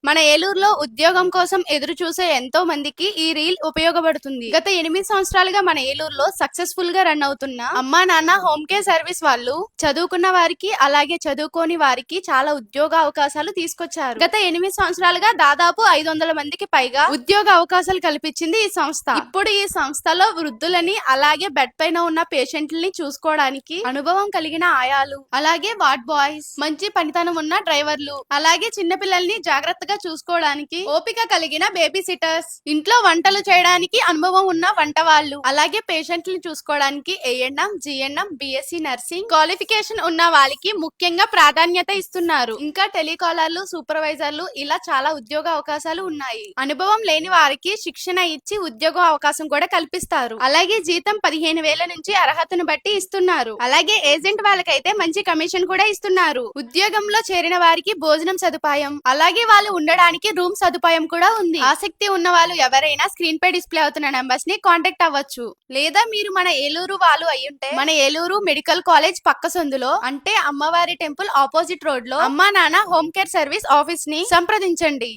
మన ఏలూరులో ఉద్యోగం కోసం ఎదురు చూసే ఎంతో మందికి ఈ రీల్ ఉపయోగపడుతుంది. గత 8 సంవత్సరాలుగా మన ఏలూరులో సక్సెస్ఫుల్ గా రన్ అవుతున్న అమ్మా నాన్న హోమ్ కేర్ సర్వీస్ వాళ్ళు చదువుకున్న వారికి అలాగే చదువుకోని వారికి చాలా ఉద్యోగ అవకాశాలు తీసుకొచ్చారు. గత 8 సంవత్సరాలుగా దాదాపు 500 మందికి పైగా ఉద్యోగ అవకాశాలు కల్పించింది ఈ సంస్థ. ఇప్పుడు ఈ సంస్థలో వృద్ధులని అలాగే బెడ్ పైన ఉన్న పేషెంట్లని చూసుకోవడానికి అనుభవం కలిగిన ఆయాలు, అలాగే వార్డ్ బాయ్స్, మంచి పనితనం ఉన్న డ్రైవర్లు, అలాగే చిన్న పిల్లల్ని జాగ్రత్తగా చూసుకోవడానికి ఓపిక కలిగిన బేబీ సిటర్స్, ఇంట్లో వంటలు చేయడానికి అనుభవం ఉన్న వంట వాళ్ళు, అలాగే పేషెంట్లను చూసుకోవడానికి ANM, GNM, BSc nursing qualification ఉన్న వాళ్ళకి ముఖ్యంగా ప్రాధాన్యత ఇస్తున్నారు. ఇంకా టెలికాలర్లు, సూపర్వైజర్లు ఇలా చాలా ఉద్యోగ అవకాశాలు ఉన్నాయి. అనుభవం లేని వారికి శిక్షణ ఇచ్చి ఉద్యోగ అవకాశం కూడా కల్పిస్తారు. అలాగే జీతం 15,000 నుంచి అర్హతను బట్టి ఇస్తున్నారు. అలాగే ఏజెంట్ వాళ్ళకైతే మంచి కమిషన్ కూడా ఇస్తున్నారు. ఉద్యోగంలో చేరిన వారికి భోజనం సదుపాయం, అలాగే వాళ్ళు ఉండడానికి రూమ్ సదుపాయం కూడా ఉంది. ఆసక్తి ఉన్న వాళ్ళు ఎవరైనా స్క్రీన్ పై డిస్ప్లే అవుతున్న నంబర్స్ ని కాంటాక్ట్ అవ్వచ్చు. లేదా మీరు మన ఏలూరు వాళ్ళు అయ్యుంటే మన ఏలూరు మెడికల్ కాలేజ్ పక్క సందులో, అంటే అమ్మవారి టెంపుల్ ఆపోజిట్ రోడ్ లో అమ్మా నాన్న హోమ్ కేర్ సర్వీస్ ఆఫీస్ ని సంప్రదించండి.